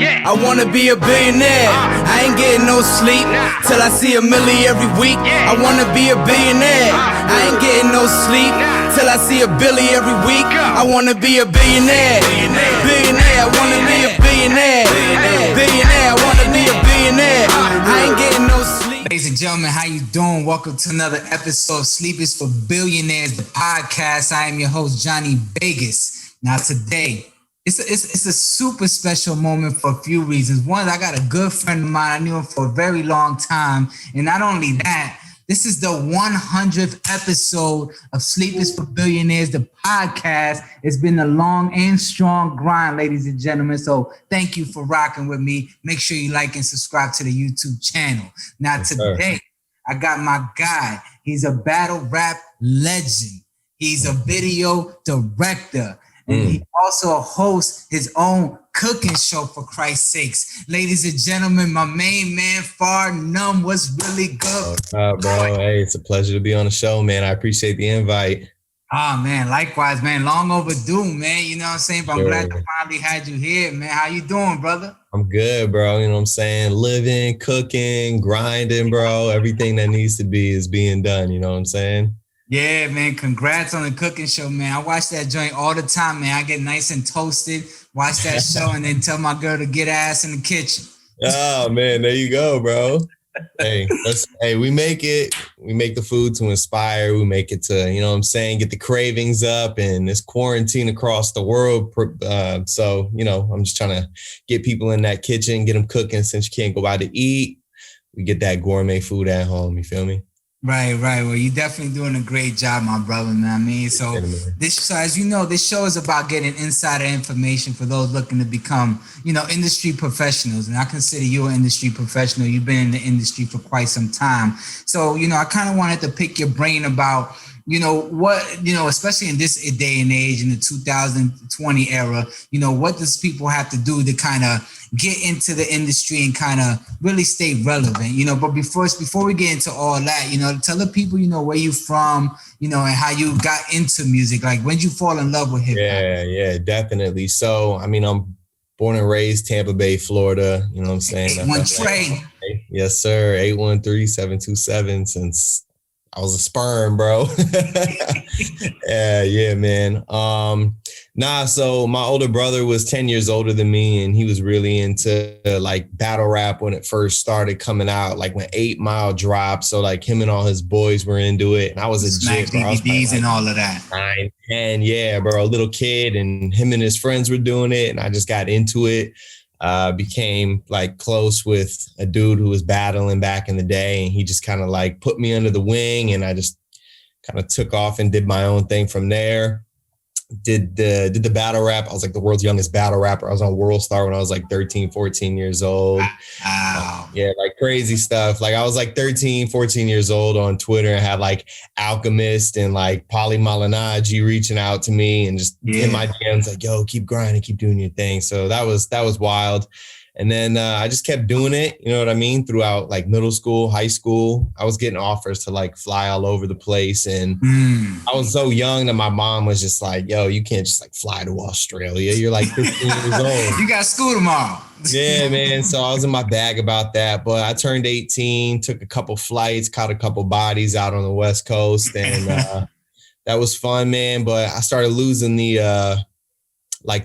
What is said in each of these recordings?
I wanna be a billionaire. I ain't getting no sleep till I see $1 million every week. I wanna be a billionaire. I ain't getting no sleep till I see $1 billion every week. I wanna be a billionaire. Billionaire, I wanna be a billionaire. Billionaire, I wanna be a billionaire. I ain't getting no sleep. Ladies and gentlemen, how you doing? Welcome to another episode of Sleep is for Billionaires, the podcast. I am your host, Jonni Vegaz. Now today, it's a super special moment for a few reasons. One, I got a good friend of mine. I knew him for a very long time. And not only that, this is the 100th episode of Sleep is for Billionaires, the podcast. It's been a long and strong grind, ladies and gentlemen. So thank you for rocking with me. Make sure you like and subscribe to the YouTube channel. Now today, I got my guy. He's a battle rap legend. He's a video director. And he also hosts his own cooking show, for Christ's sakes. Ladies and gentlemen, my main man, FARNUM, was really good. Bro. Hey, it's a pleasure to be on the show, man. I appreciate the invite. Oh, man, likewise, man. Long overdue, man. You know what I'm saying? But I'm glad to finally had you here, man. How you doing, brother? I'm good, bro. You know what I'm saying? Living, cooking, grinding, bro. Everything that needs to be is being done. You know what I'm saying? Yeah, man. Congrats on the cooking show, man. I watch that joint all the time, man. I get nice and toasted, watch that show, and then tell my girl to get ass in the kitchen. Oh, man. There you go, bro. Hey, we make it. We make the food to inspire. We make it to, you know what I'm saying, get the cravings up, and it's quarantine across the world. So, you know, I'm just trying to get people in that kitchen, get them cooking since you can't go out to eat. We get that gourmet food at home. You feel me? Right. Well, you're definitely doing a great job, my brother, man. I mean, so as you know, this show is about getting insider information for those looking to become, you know, industry professionals. And I consider you an industry professional. You've been in the industry for quite some time. So, you know, I kind of wanted to pick your brain about, you know, what, you know, especially in this day and age, in the 2020 era, you know, what does people have to do to kind of get into the industry and kind of really stay relevant, you know? But before we get into all that, you know, tell the people, you know, where you from, you know, and how you got into music. Like, when did you fall in love with hip hop? Yeah, definitely. So, I mean, I'm born and raised Tampa Bay, Florida. You know what I'm saying? 81 Trey. Yes, sir. 813-727 since I was a sperm, bro. yeah, man. So my older brother was 10 years older than me, and he was really into like battle rap when it first started coming out, like when 8 Mile dropped. So like him and all his boys were into it. And I was a jit, bro. DVDs and all of that. 9, 10, yeah, bro. A little kid, and him and his friends were doing it, and I just got into it. Became like close with a dude who was battling back in the day, and he just kind of like put me under the wing, and I just kind of took off and did my own thing from there. Did the battle rap. I was like the world's youngest battle rapper. I was on World Star when I was like 13, 14 years old. Wow. Yeah, like crazy stuff. Like I was like 13, 14 years old on Twitter and had like Alchemist and like Polly Malignaggi reaching out to me and just in my DMs like, yo, keep grinding, keep doing your thing. So that was wild. And then I just kept doing it, you know what I mean, throughout like middle school, high school. I was getting offers to like fly all over the place. And I was so young that my mom was just like, yo, you can't just like fly to Australia. You're like 15 years old. You got school tomorrow. Yeah, man. So I was in my bag about that. But I turned 18, took a couple flights, caught a couple bodies out on the West Coast. And that was fun, man. But I started losing the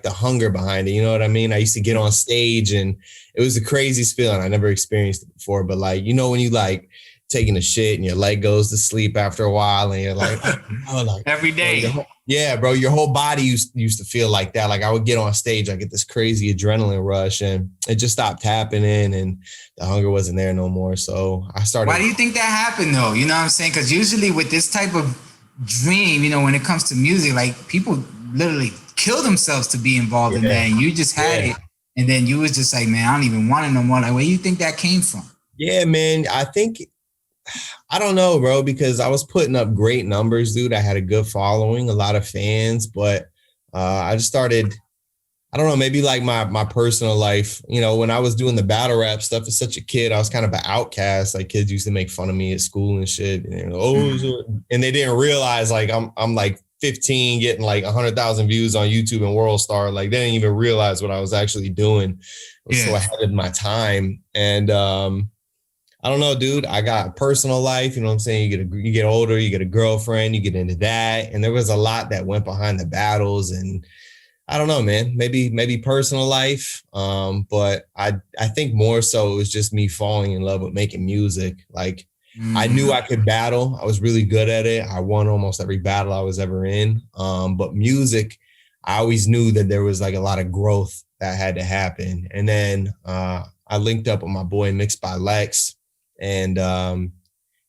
hunger behind it. You know what I mean? I used to get on stage and it was the craziest feeling. I never experienced it before, but like, you know, when you like taking a shit and your leg goes to sleep after a while and you're like, oh, like every day. Yeah, bro. Your whole body used to feel like that. Like I would get on stage, I get this crazy adrenaline rush and it just stopped happening and the hunger wasn't there no more. So I started. Why do you think that happened though? You know what I'm saying? Because usually with this type of dream, you know, when it comes to music, like people literally kill themselves to be involved in that, and you just had it, and then you was just like, man, I don't even want it no more. Like, where do you think that came from? Yeah, man, I don't know, bro, because I was putting up great numbers, dude. I had a good following, a lot of fans, but I just started, I don't know, maybe like my personal life, you know, when I was doing the battle rap stuff as such a kid, I was kind of an outcast. Like kids used to make fun of me at school and shit. And, and they didn't realize like I'm like 15 getting like 100,000 views on YouTube and World Star. Like they didn't even realize what I was actually doing. I was so ahead of my time. And I don't know, dude. I got a personal life. You know what I'm saying? You get older, you get a girlfriend, you get into that. And there was a lot that went behind the battles. And I don't know, man, maybe personal life. But I think more so it was just me falling in love with making music. Like I knew I could battle. I was really good at it. I won almost every battle I was ever in. But music, I always knew that there was like a lot of growth that had to happen. And then I linked up with my boy Mixed by Lex. And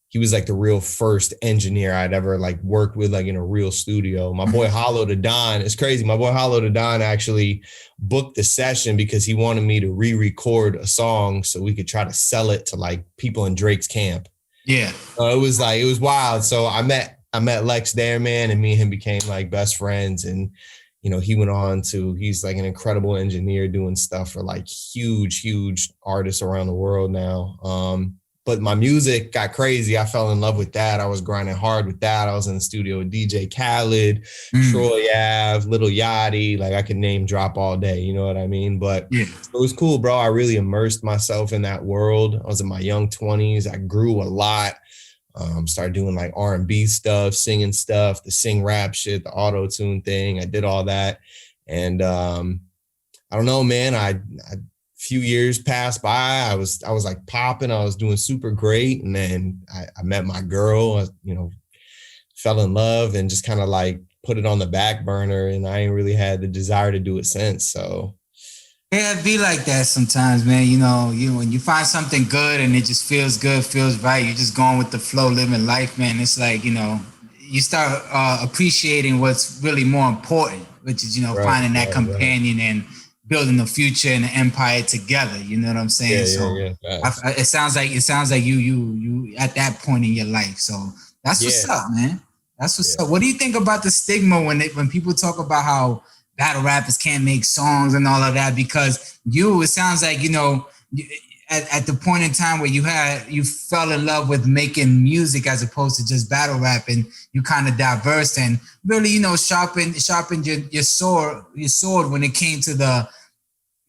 he was like the real first engineer I'd ever like worked with, like in a real studio. My boy Hollow to Don, it's crazy. My boy Hollow to Don actually booked the session because he wanted me to re-record a song so we could try to sell it to like people in Drake's camp. Yeah. It was wild. So I met Lex there, man, and me and him became like best friends. And you know, he went on to, he's like an incredible engineer doing stuff for like huge artists around the world now. But my music got crazy. I fell in love with that. I was grinding hard with that. I was in the studio with DJ Khaled, Troy Ave, Little Yachty. Like I could name drop all day. You know what I mean? But it was cool, bro. I really immersed myself in that world. I was in my young 20s. I grew a lot. Started doing like R&B stuff, singing stuff, the sing rap shit, the auto-tune thing. I did all that. And I don't know, man. I few years passed by. I was like popping. I was doing super great. And then I met my girl, you know, fell in love and just kind of like put it on the back burner. And I ain't really had the desire to do it since. So yeah, it be like that sometimes, man. You know, when you find something good and it just feels good, feels right, you're just going with the flow, living life, man. It's like, you know, you start appreciating what's really more important, which is, you know, finding that companion and building the future and the empire together. You know what I'm saying? It sounds like you at that point in your life. So that's what's up, man. That's what's up. What do you think about the stigma when people talk about how battle rappers can't make songs and all of that? Because it sounds like, you know, at the point in time where you fell in love with making music as opposed to just battle rap, and you kind of diverse and really, you know, sharpened your sword when it came to the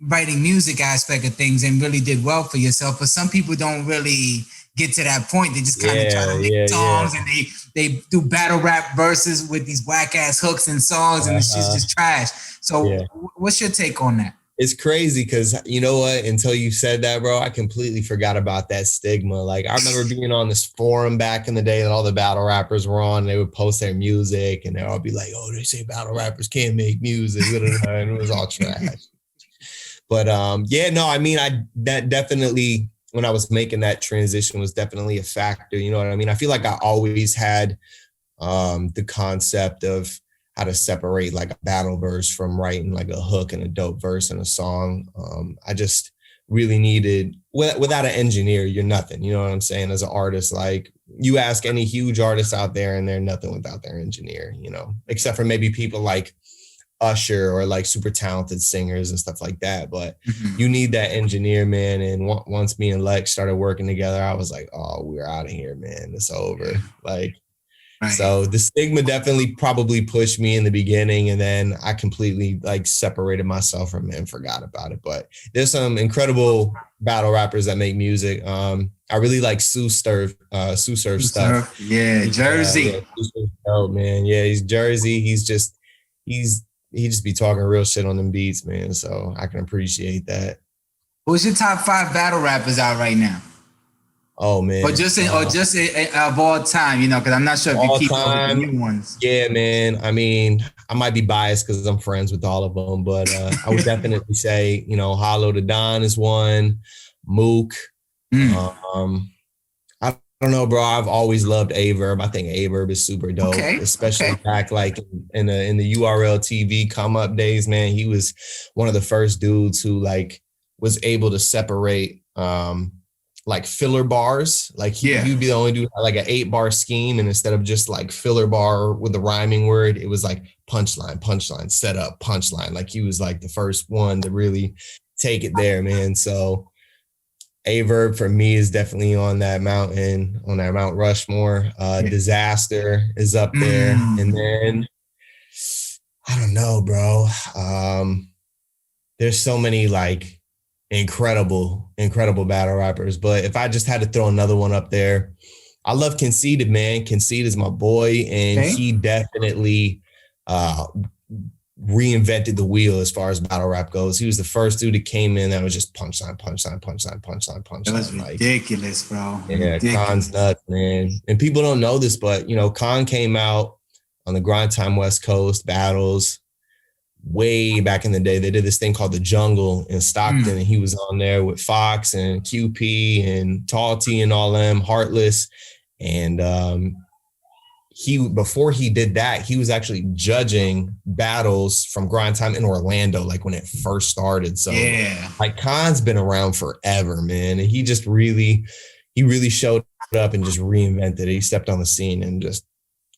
writing music aspect of things, and really did well for yourself. But some people don't really get to that point. They just kind of try to make songs and they do battle rap verses with these whack ass hooks and songs, and it's just trash. So what's your take on that? It's crazy because, you know what, until you said that, bro, I completely forgot about that stigma. Like I remember being on this forum back in the day that all the battle rappers were on. They would post their music and they'd all be like, oh, they say battle rappers can't make music. And it was all trash. But that definitely, when I was making that transition, was definitely a factor. You know what I mean? I feel like I always had the concept of how to separate like a battle verse from writing like a hook and a dope verse in a song. I just really needed, without an engineer, you're nothing. You know what I'm saying? As an artist, like you ask any huge artist out there and they're nothing without their engineer, you know, except for maybe people like Usher or like super talented singers and stuff like that. But you need that engineer, man. And once me and Lex started working together, I was like, oh, we're out of here, man. It's over. Like, so the stigma definitely probably pushed me in the beginning, and then I completely like separated myself from it and forgot about it. But there's some incredible battle rappers that make music. I really like Sue Surf stuff. Yeah, Jersey. Man. Yeah, he's Jersey. He just be talking real shit on them beats, man. So I can appreciate that. Who's your top 5 battle rappers out right now? Oh man, or just of all time, you know, because I'm not sure if you keep up with the new ones. Yeah, man. I mean, I might be biased because I'm friends with all of them, but I would definitely say, you know, Hollow to Don is one. Mook. I don't know, bro. I've always loved Averb. I think Averb is super dope, especially back like in the URL TV come up days, man. He was one of the first dudes who like was able to separate like filler bars. Like he'd be the only dude like an 8-bar scheme, and instead of just like filler bar with the rhyming word, it was like punchline, set up, punchline. Like he was like the first one to really take it there, man. So Averb for me is definitely on that Mount Rushmore. Disaster is up there. And then I don't know, bro. There's so many like incredible battle rappers. But if I just had to throw another one up there, I love Conceited, man. Conceited is my boy, and he definitely reinvented the wheel as far as battle rap goes. He was the first dude that came in that was just punchline. It was ridiculous, bro. Yeah, Khan's nuts, man. And people don't know this, but Khan came out on the Grind Time West Coast battles way back in the day. They did this thing called The Jungle in Stockton, and he was on there with Fox and QP and Tall T and all them, Heartless. And before he did that, he was actually judging battles from Grind Time in Orlando, like when it first started. So like Khan's been around forever, man. And he just really showed up and just reinvented it. He stepped on the scene and just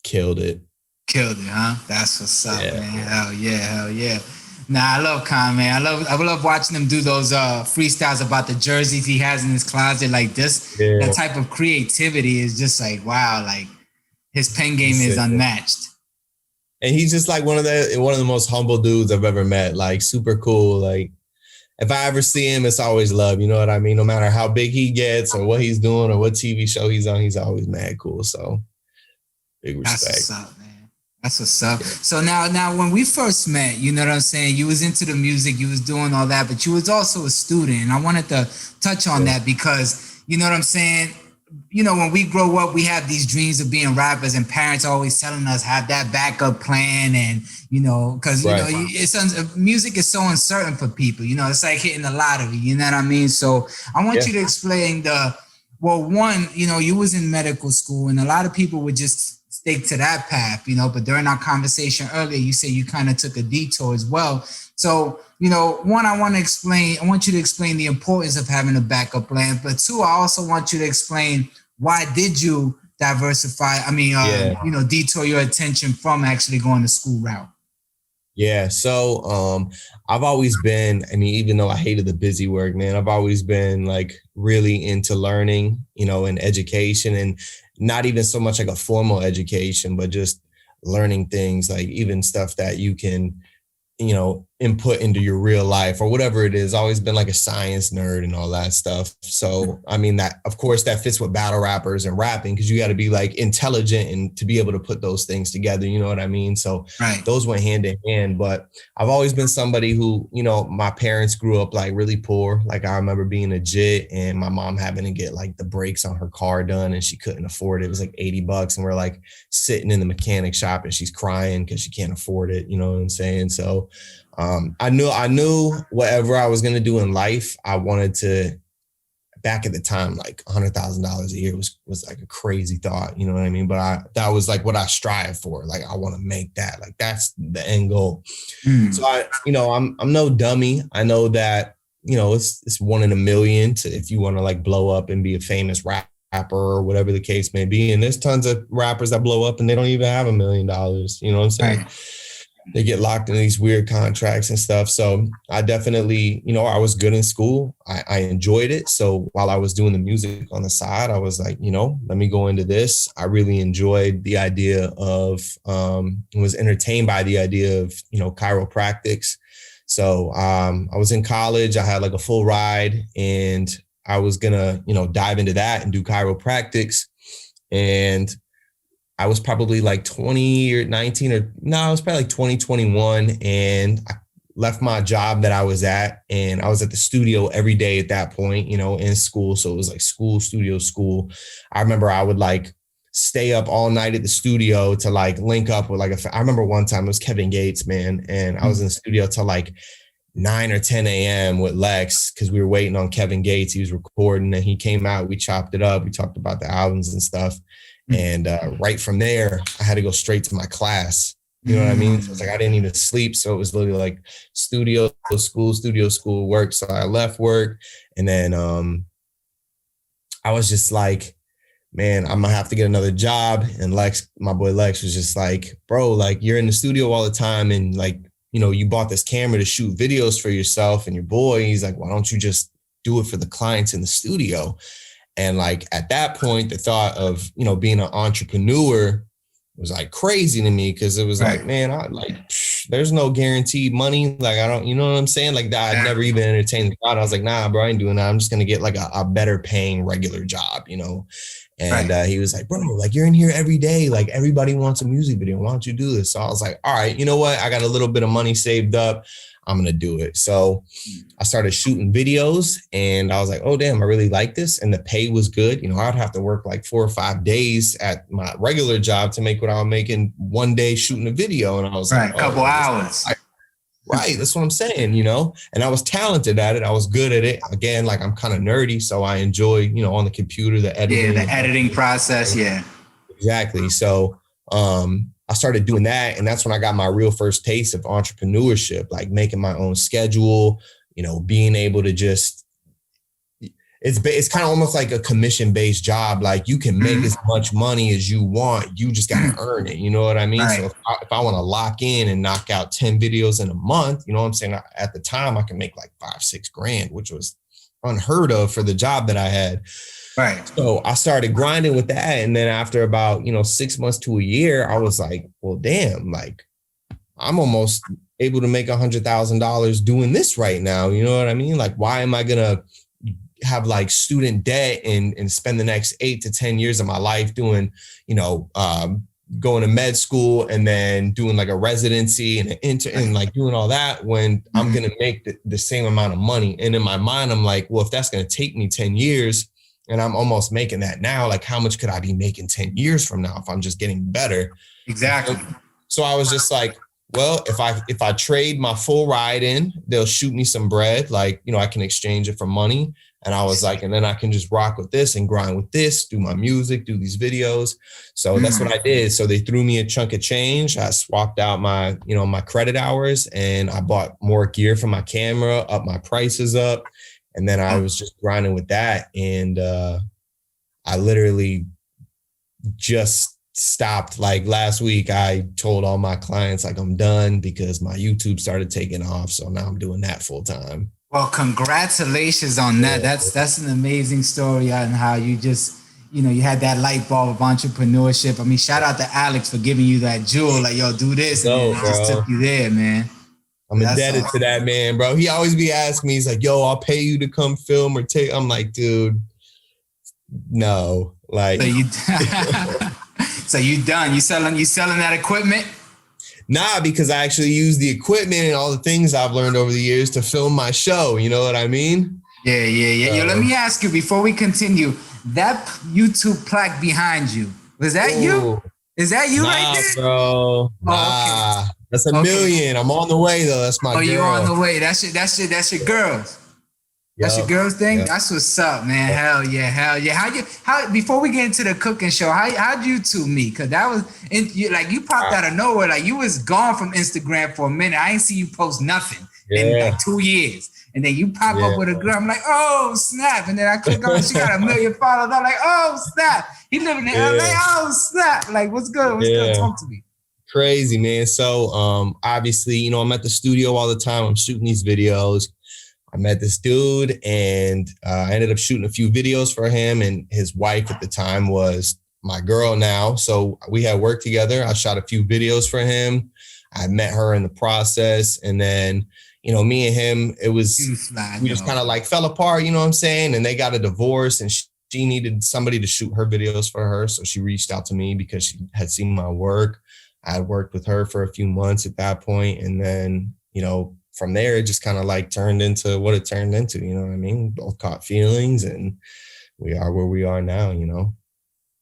killed it. Killed it, huh? That's what's up, man. Hell yeah. Nah, I love Khan, man. I love watching him do those freestyles about the jerseys he has in his closet. Like this, that type of creativity is just like, wow, like his pen game is unmatched. And he's just like one of the most humble dudes I've ever met. Like super cool. Like if I ever see him, it's always love. You know what I mean? No matter how big he gets or what he's doing or what TV show he's on, he's always mad cool. So big respect. That's what's up, man. That's what's up. So now when we first met, you know what I'm saying? You was into the music, you was doing all that, but you was also a student. And I wanted to touch on that because, you know what I'm saying? When we grow up, we have these dreams of being rappers, and parents are always telling us have that backup plan. And, because, music is so uncertain for people, it's like hitting the lottery, you know what I mean? So I want you to explain you was in medical school, and a lot of people would just stick to that path, but during our conversation earlier, you said you kind of took a detour as well. So, one, I want you to explain the importance of having a backup plan, but two, I also want you to explain why did you diversify, detour your attention from actually going the school route? Yeah. So, I've always been, even though I hated the busy work, man, I've always been like really into learning, and education, and not even so much like a formal education, but just learning things, like even stuff that you can, input into your real life or whatever it is. Always been like a science nerd and all that stuff. So, that, of course, that fits with battle rappers and rapping, because you got to be like intelligent and to be able to put those things together. You know what I mean? So those went hand in hand. But I've always been somebody who, my parents grew up like really poor. Like I remember being a JIT and my mom having to get like the brakes on her car done, and she couldn't afford it. It was like $80, and we're like sitting in the mechanic shop and she's crying because she can't afford it. You know what I'm saying? So I knew whatever I was going to do in life, I wanted to, back at the time, like $100,000 a year was like a crazy thought, you know what I mean? But that was like what I strive for. Like, I want to make that, like, that's the end goal. So I'm no dummy. I know that, it's 1 in a million if you want to like blow up and be a famous rapper or whatever the case may be. And there's tons of rappers that blow up and they don't even have $1 million. You know what I'm saying? Right. They get locked in these weird contracts and stuff. So I definitely, I was good in school. I enjoyed it. So while I was doing the music on the side, I was like, let me go into this. I really enjoyed the idea of, was entertained by the idea of, chiropractics. So I was in college. I had like a full ride, and I was gonna, dive into that and do chiropractics. And I was probably like 20 or 19 or no, I was probably like 20, 21. And I left my job that I was at, and I was at the studio every day at that point, in school. So it was like school, studio, school. I remember I would like stay up all night at the studio to like link up with I remember one time it was Kevin Gates, man. And I was in the studio till like 9 or 10 a.m. with Lex, because we were waiting on Kevin Gates. He was recording, and he came out. We chopped it up. We talked about the albums and stuff. And right from there, I had to go straight to my class. You know what I mean? So it's like I didn't even sleep. So it was literally like studio, school, work. So I left work. And then I was just like, man, I'm gonna have to get another job. And Lex, my boy Lex, was just like, bro, like, you're in the studio all the time, and like, you bought this camera to shoot videos for yourself and your boy. He's like, why don't you just do it for the clients in the studio? And like at that point, the thought of, being an entrepreneur was like crazy to me, because it was like, man, there's no guaranteed money. Like, I don't, you know what I'm saying? Like that, I'd never even entertained the thought. I was like, nah, bro, I ain't doing that. I'm just going to get like a better paying regular job, you know? And he was like, bro, like you're in here every day. Like everybody wants a music video. Why don't you do this? So I was like, all right, you know what? I got a little bit of money saved up. I'm going to do it. So I started shooting videos and I was like, oh, damn, I really like this. And the pay was good. You know, I'd have to work like 4 or 5 days at my regular job to make what I was making one day shooting a video. And I was like, a couple hours. Right. That's what I'm saying, you know, and I was talented at it. I was good at it. Again, like I'm kind of nerdy. So I enjoy, you know, on the computer, the editing. Yeah, the editing process. Yeah. Exactly. So I started doing that. And that's when I got my real first taste of entrepreneurship, like making my own schedule, you know, being able to just, it's kind of almost like a commission-based job. Like you can make as much money as you want. You just got to earn it. You know what I mean? Right. So if I want to lock in and knock out 10 videos in a month, you know what I'm saying? At the time I can make like 5-6 grand, which was unheard of for the job that I had. Right. So I started grinding with that. And then after about, you know, 6 months to a year, I was like, well, damn, like I'm almost able to make $100,000 doing this right now. You know what I mean? Like, why am I going to have like student debt and spend the next 8 to 10 years of my life doing, you know, going to med school and then doing like a residency and and like doing all that when I'm going to make the same amount of money. And in my mind, I'm like, well, if that's going to take me 10 years and I'm almost making that now, like how much could I be making 10 years from now if I'm just getting better? Exactly. So I was just like, well, if I trade my full ride in, they'll shoot me some bread. Like, you know, I can exchange it for money. And I was like, and then I can just rock with this and grind with this, do my music, do these videos. So that's what I did. So they threw me a chunk of change. I swapped out my, you know, my credit hours and I bought more gear for my camera, up my prices up. And then I was just grinding with that. And I literally just stopped. Like last week, I told all my clients, like, I'm done because my YouTube started taking off. So now I'm doing that full time. Well, congratulations on that. Yeah. That's an amazing story on how you just, you know, you had that light bulb of entrepreneurship. I mean, shout out to Alex for giving you that jewel. Like, yo, do this. And then it just took you there, man. I'm indebted to that man, bro. He always be asking me, he's like, yo, I'll pay you to come film or take. I'm like, dude, no. Like, so you done. You selling that equipment? Nah, because I actually use the equipment and all the things I've learned over the years to film my show. You know what I mean? Yeah. Yo, let me ask you before we continue, that YouTube plaque behind you, was that you? Is that you right there? Bro. Nah, okay. That's a million. I'm on the way though. That's my girl. You're on the way. That's your girls. That's your girls thing. Yep. That's what's up, man. Yep. Hell yeah. How before we get into the cooking show, how'd you two meet? Cause that was you popped out of nowhere. Like you was gone from Instagram for a minute. I ain't see you post nothing in like 2 years. And then you pop up with a girl. I'm like, oh snap. And then I click on, she got 1 million followers. I'm like, oh snap. He living in LA. Oh snap. Like, what's good? What's good? Talk to me. Crazy, man. So obviously, you know, I'm at the studio all the time. I'm shooting these videos. I met this dude and I ended up shooting a few videos for him, and his wife at the time was my girl now. So we had worked together. I shot a few videos for him. I met her in the process. And then, you know, me and him, we just kind of like fell apart, you know what I'm saying? And they got a divorce and she needed somebody to shoot her videos for her. So she reached out to me because she had seen my work. I had worked with her for a few months at that point. And then, you know, from there, it just kind of like turned into what it turned into, you know what I mean? Both caught feelings and we are where we are now, you know?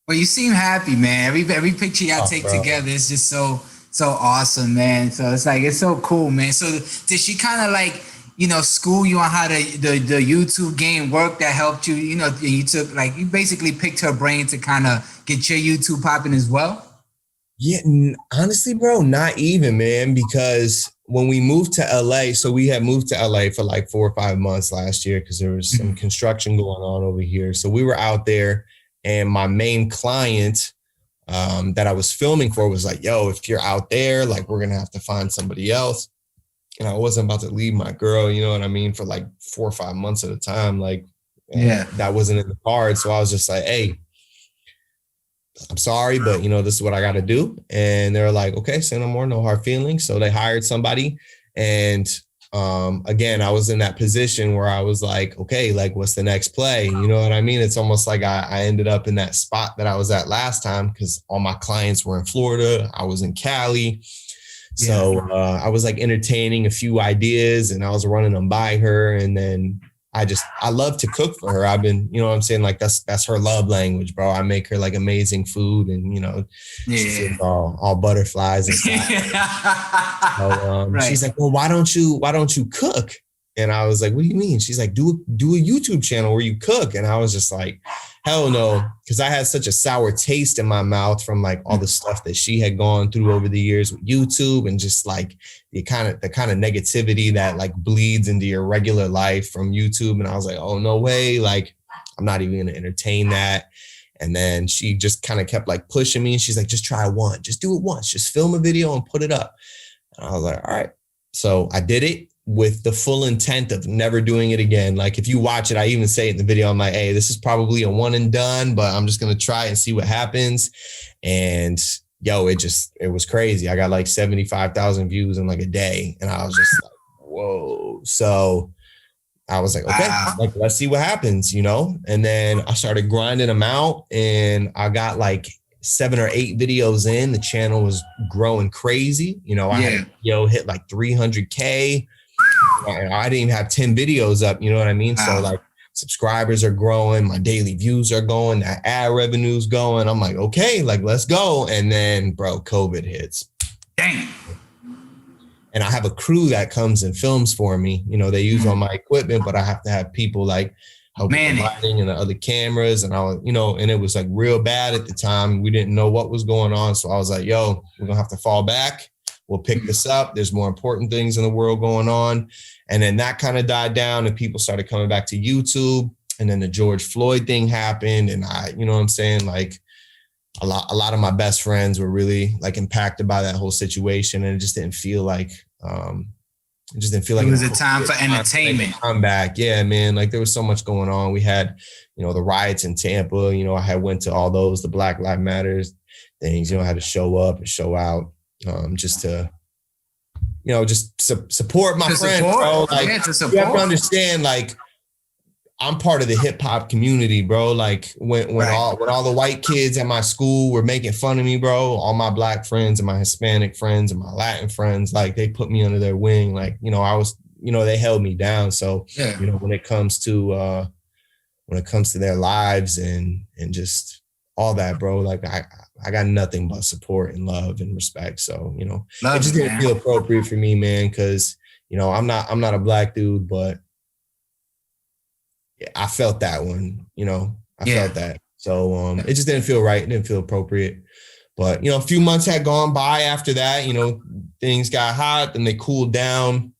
Well, you seem happy, man. Every picture y'all take together is just so awesome, man. So it's like, it's so cool, man. So did she kind of like, you know, school you on how the YouTube game worked that helped you, you know, you took like, you basically picked her brain to kind of get your YouTube popping as well? Yeah, honestly, bro, not even, man, because when we moved to LA, so we had moved to LA for like 4 or 5 months last year because there was some construction going on over here. So we were out there and my main client that I was filming for was like, yo, if you're out there, like we're going to have to find somebody else. And I wasn't about to leave my girl, you know what I mean, for like 4 or 5 months at a time. Like, that wasn't in the cards. So I was just like, hey, I'm sorry, but this is what I got to do. And they're like, okay, say no more, no hard feelings. So they hired somebody. And again, I was in that position where I was like, okay, like what's the next play? You know what I mean? It's almost like I ended up in that spot that I was at last time because all my clients were in Florida. I was in Cali. So I was like entertaining a few ideas and I was running them by her. And then I love to cook for her. I've been, what I'm saying? Like that's her love language, bro. I make her like amazing food and, she feels all butterflies and stuff. So, Right. She's like, well, why don't you cook? And I was like, what do you mean? She's like, do a YouTube channel where you cook. And I was just like, hell no. Cause I had such a sour taste in my mouth from like all the stuff that she had gone through over the years with YouTube and just like the kind of negativity that like bleeds into your regular life from YouTube. And I was like, oh, no way. Like, I'm not even going to entertain that. And then she just kind of kept like pushing me. And she's like, just try one, just do it once, just film a video and put it up. And I was like, all right. So I did it with the full intent of never doing it again. Like if you watch it, I even say it in the video, I'm like, hey, this is probably a one and done, but I'm just going to try and see what happens. And it was crazy. I got like 75,000 views in like a day. And I was just like, whoa. So I was like, okay, like, let's see what happens, And then I started grinding them out and I got like 7 or 8 videos in. The channel was growing crazy. I had hit like 300K. I didn't even have 10 videos up. You know what I mean? Wow. So like subscribers are growing. My daily views are going. That ad revenue's going. I'm like, okay, like let's go. And then COVID hits. Dang. And I have a crew that comes and films for me. They use all my equipment, but I have to have people like help with the lighting and the other cameras. And I was, and it was like real bad at the time. We didn't know what was going on. So I was like, yo, we're gonna have to fall back. We'll pick this up. There's more important things in the world going on. And then that kind of died down and people started coming back to YouTube. And then the George Floyd thing happened. And I, what I'm saying? Like a lot of my best friends were really like impacted by that whole situation. And it just didn't feel like, it was a time for entertainment. Come back. Yeah, man. Like there was so much going on. We had, the riots in Tampa, I had went to all those, the Black Lives Matters things, I had to show up and show out. Just to, support my friends, bro. Like, you have to understand, like, I'm part of the hip hop community, bro. Like, when all the white kids at my school were making fun of me, bro, all my Black friends and my Hispanic friends and my Latin friends, like, they put me under their wing. Like, I was, they held me down. So, when it comes to their lives and just all that, bro, like, I got nothing but support and love and respect. So, it just didn't feel appropriate for me, man. Cause, I'm not a Black dude, but I felt that one, I felt that. So, it just didn't feel right. It didn't feel appropriate, but, a few months had gone by after that, things got hot and they cooled down.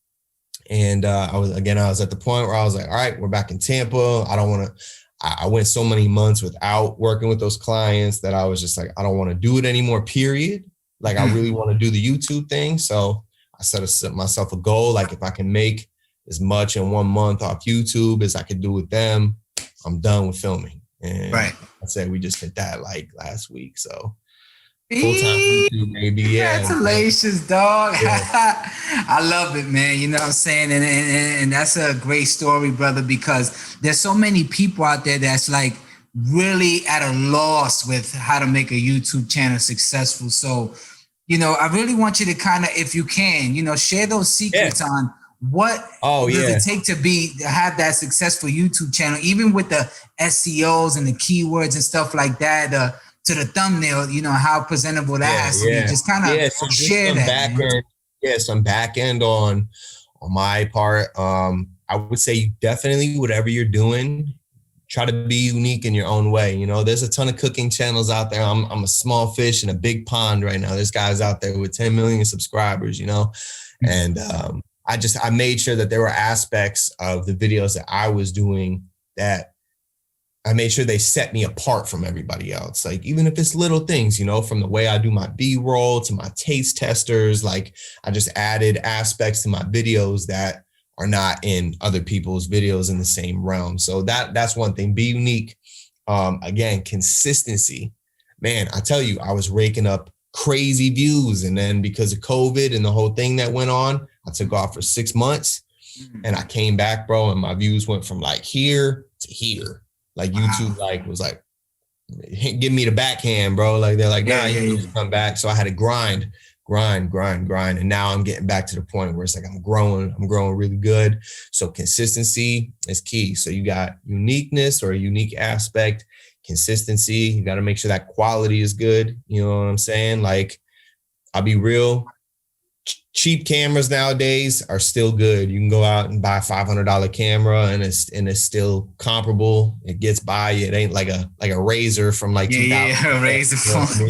And, I was at the point where I was like, all right, we're back in Tampa. I went so many months without working with those clients that I was just like, I don't want to do it anymore, period. Like, I really want to do the YouTube thing. So I set myself a goal. Like, if I can make as much in 1 month off YouTube as I could do with them, I'm done with filming. And I said, we just hit that like last week. So full-time YouTube, maybe. Congratulations, dog. I love it, man. You know what I'm saying? And that's a great story, brother, because there's so many people out there that's like really at a loss with how to make a YouTube channel successful. So, I really want you to kind of, if you can, share those secrets on what does it take to have that successful YouTube channel, even with the SEOs and the keywords and stuff like that, to the thumbnail, how presentable that has to be. Just kind of share that. Some back end on my part. I would say definitely whatever you're doing, try to be unique in your own way. There's a ton of cooking channels out there. I'm a small fish in a big pond right now. There's guys out there with 10 million subscribers, and I made sure that there were aspects of the videos that I was doing that I made sure they set me apart from everybody else. Like, even if it's little things, from the way I do my B-roll to my taste testers, like I just added aspects to my videos that are not in other people's videos in the same realm. So that's one thing. Be unique. Again, consistency. man, I tell you, I was raking up crazy views. And then because of COVID and the whole thing that went on, I took off for 6 months and I came back, bro. And my views went from like here to here. Like YouTube was like, give me the backhand, bro. Like they're like, nah, you need to come back. So I had to grind. And now I'm getting back to the point where it's like, I'm growing really good. So consistency is key. So you got uniqueness or a unique aspect, consistency. You got to make sure that quality is good. You know what I'm saying? Like, I'll be real. Cheap cameras nowadays are still good. You can go out and buy a $500 camera and it's still comparable. It gets by. It ain't like a razor from like 2000. A razor phone.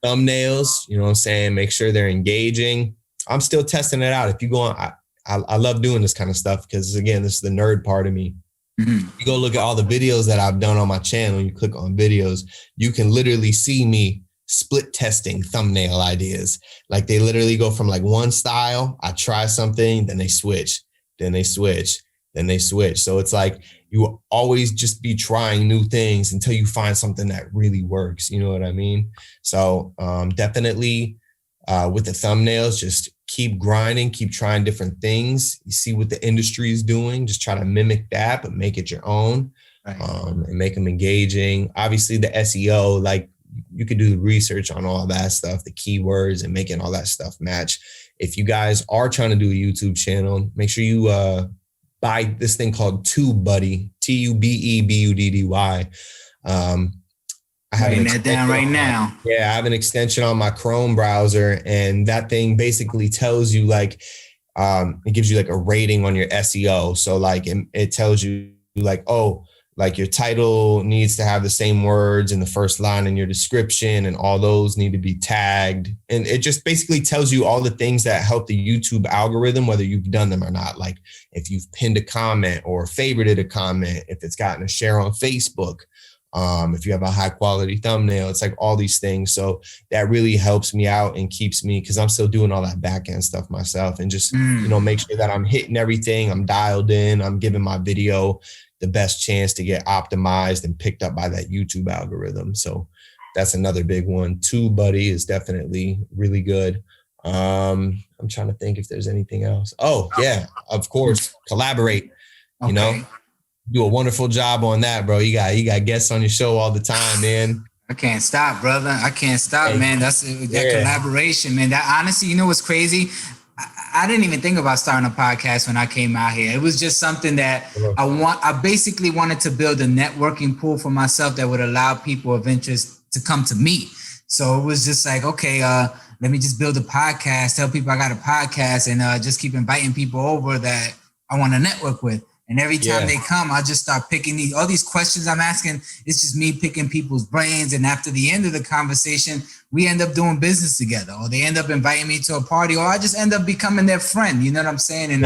Thumbnails, you know what I'm saying? Make sure they're engaging. I'm still testing it out. If you go on, I love doing this kind of stuff because again, this is the nerd part of me. Mm-hmm. You go look at all the videos that I've done on my channel. You click on videos, you can literally see me split testing thumbnail ideas. Like they literally go from like one style. I try something, then they switch, then they switch. So it's like you always just be trying new things until you find something that really works. You know what I mean? So definitely with the thumbnails, just keep grinding, keep trying different things. You see what the industry is doing, just try to mimic that, but make it your own. Right. And make them engaging. Obviously the SEO, like you could do the research on all that stuff, the keywords and making all that stuff match. If you guys are trying to do a YouTube channel, make sure you buy this thing called TubeBuddy, TubeBuddy. I have that down right now. Yeah, I have an extension on my Chrome browser, and that thing basically tells you like, it gives you like a rating on your SEO. So like it tells you like, oh, like your title needs to have the same words in the first line in your description, and all those need to be tagged. And it just basically tells you all the things that help the YouTube algorithm, whether you've done them or not. Like if you've pinned a comment or favorited a comment, if it's gotten a share on Facebook, if you have a high quality thumbnail, it's like all these things. So that really helps me out and keeps me, because I'm still doing all that back end stuff myself, and just, you know, make sure that I'm hitting everything. I'm dialed in. I'm giving my video the best chance to get optimized and picked up by that YouTube algorithm. So that's another big one. TubeBuddy is definitely really good. I'm trying to think if there's anything else. Oh yeah, of course, collaborate. You know, do a wonderful job on that, bro. You got guests on your show all the time, man. I can't stop, brother. I can't stop, man. That's that collaboration, man. That honestly, you know what's crazy? I didn't even think about starting a podcast when I came out here. It was just something that I basically wanted to build a networking pool for myself that would allow people of interest to come to me. So it was just like, okay, let me just build a podcast, tell people I got a podcast, and just keep inviting people over that I want to network with. And every time they come, I just start picking all these questions I'm asking. It's just me picking people's brains. And after the end of the conversation, we end up doing business together, or they end up inviting me to a party, or I just end up becoming their friend. You know what I'm saying? And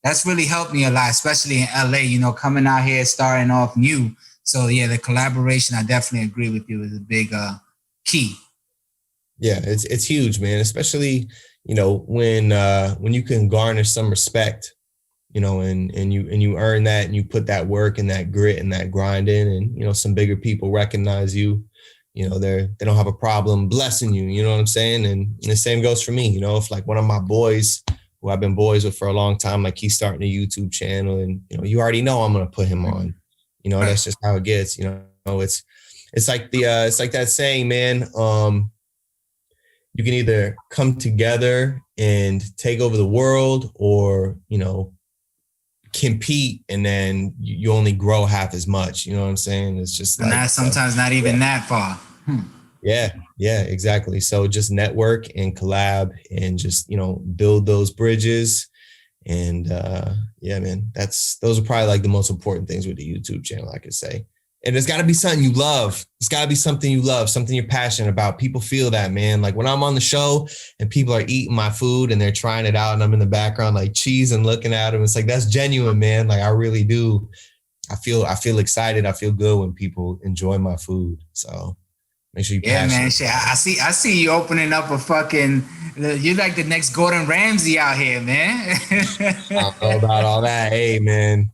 that's really helped me a lot, especially in LA, you know, coming out here, starting off new. So yeah, the collaboration, I definitely agree with you, is a big key. Yeah, it's huge, man. Especially, you know, when you can garnish some respect, you know, and you earn that, and you put that work and that grit and that grind in, and, you know, some bigger people recognize you, you know, they don't have a problem blessing you, you know what I'm saying? And the same goes for me, you know, if like one of my boys who I've been boys with for a long time, like he's starting a YouTube channel, and, you know, you already know I'm going to put him on, you know, that's just how it gets, you know, it's like it's like that saying, man, you can either come together and take over the world, or, you know, compete, and then you only grow half as much. You know what I'm saying? It's just like sometimes not even that far. Yeah, exactly. So just network and collab, and just, you know, build those bridges. And yeah, man, those are probably like the most important things with the YouTube channel, I could say. And it's got to be something you love. It's got to be something you love, something you're passionate about. People feel that, man. Like when I'm on the show and people are eating my food and they're trying it out, and I'm in the background like cheese and looking at them, it's like, that's genuine, man. Like I really do. I feel excited. I feel good when people enjoy my food. So make sure you man. Shit, I see you opening up a fucking. You're like the next Gordon Ramsay out here, man. I don't know about all that. Hey, man.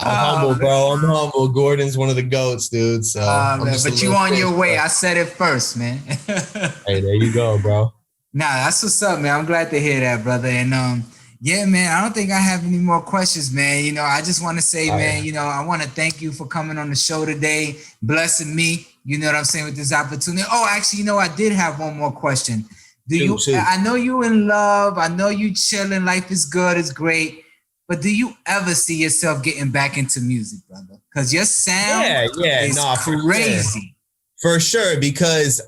I'm humble, bro. I'm humble. Gordon's one of the GOATs, dude. So, but you on your way. I said it first, man. Hey, there you go, bro. Nah, that's what's up, man. I'm glad to hear that, brother. And yeah, man, I don't think I have any more questions, man. You know, I just want to say, man, you know, I want to thank you for coming on the show today, blessing me, you know what I'm saying, with this opportunity. Oh, actually, you know, I did have one more question. I know you in love. I know you chilling. Life is good. It's great. But do you ever see yourself getting back into music, brother? Because your sound is crazy. For sure, because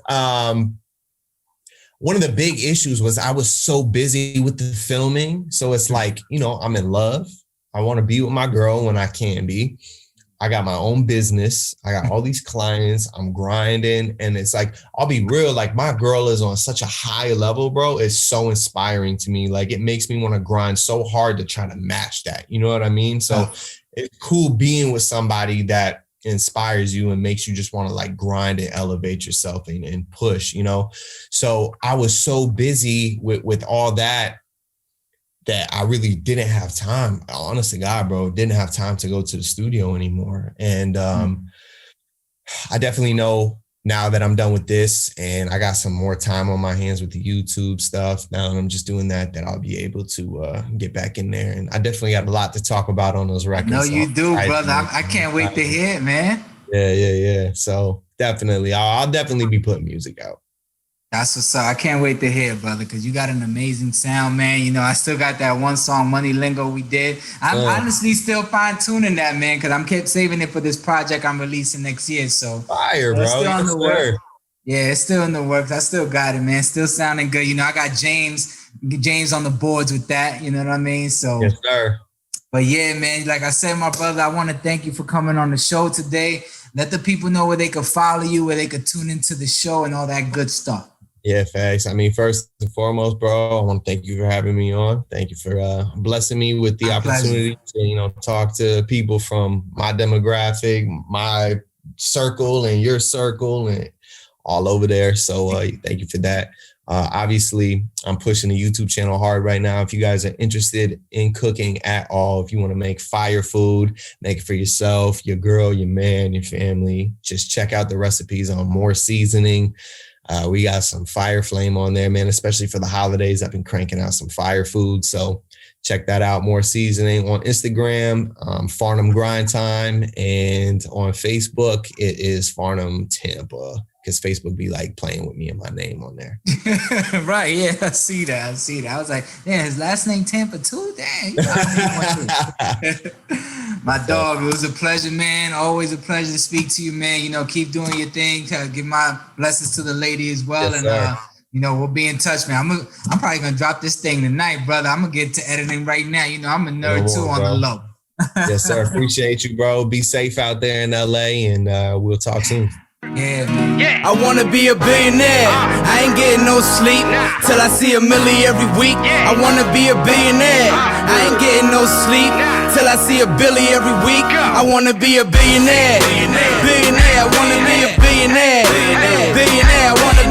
one of the big issues was I was so busy with the filming. So it's like, you know, I'm in love. I want to be with my girl when I can be. I got my own business. I got all these clients. I'm grinding. And it's like, I'll be real, like my girl is on such a high level, bro. It's so inspiring to me. Like it makes me want to grind so hard to try to match that. You know what I mean? So it's cool being with somebody that inspires you and makes you just want to like grind and elevate yourself and push, you know? So I was so busy with all that I really didn't have time. Honestly, God, bro, didn't have time to go to the studio anymore. And I definitely know now that I'm done with this and I got some more time on my hands with the YouTube stuff. Now that I'm just doing that I'll be able to get back in there. And I definitely got a lot to talk about on those records. No, you do, brother. I can't wait to hear it, man. Yeah. So definitely, I'll definitely be putting music out. That's what's up. I can't wait to hear it, brother, because you got an amazing sound, man. You know, I still got that one song, Money Lingo, we did. I'm honestly still fine-tuning that, man, because I'm kept saving it for this project I'm releasing next year. So fire, bro. It's still in the works. Yeah, it's still in the works. I still got it, man. Still sounding good. You know, I got James on the boards with that. You know what I mean? So yes, sir. But yeah, man, like I said, my brother, I want to thank you for coming on the show today. Let the people know where they could follow you, where they could tune into the show and all that good stuff. Yeah, facts. I mean, first and foremost, bro, I want to thank you for having me on. Thank you for blessing me with the opportunity to, you know, talk to people from my demographic, my circle and your circle and all over there. So thank you for that. Obviously, I'm pushing the YouTube channel hard right now. If you guys are interested in cooking at all, if you want to make fire food, make it for yourself, your girl, your man, your family, just check out the recipes on More Seasoning. We got some fire flame on there, man, especially for the holidays. I've been cranking out some fire food. So check that out. More Seasoning on Instagram, FARNUM Grind Time. And on Facebook, it is FARNUM Tampa, because Facebook be like playing with me and my name on there. Right. Yeah. I see that. I was like, yeah, his last name Tampa too? Dang. My dog, it was a pleasure, man. Always a pleasure to speak to you, man. You know, keep doing your thing. Give my blessings to the lady as well. Yes, and, you know, we'll be in touch, man. I'm probably going to drop this thing tonight, brother. I'm going to get to editing right now. You know, I'm a nerd too on the low. Yes, sir. Appreciate you, bro. Be safe out there in LA and we'll talk soon. Yeah. I wanna be a billionaire. I ain't getting no sleep till I see $1 million every week. I wanna be a billionaire. I ain't getting no sleep till I see $1 billion every week. I wanna be a billionaire. Billionaire. I wanna be a billionaire. Billionaire. I wanna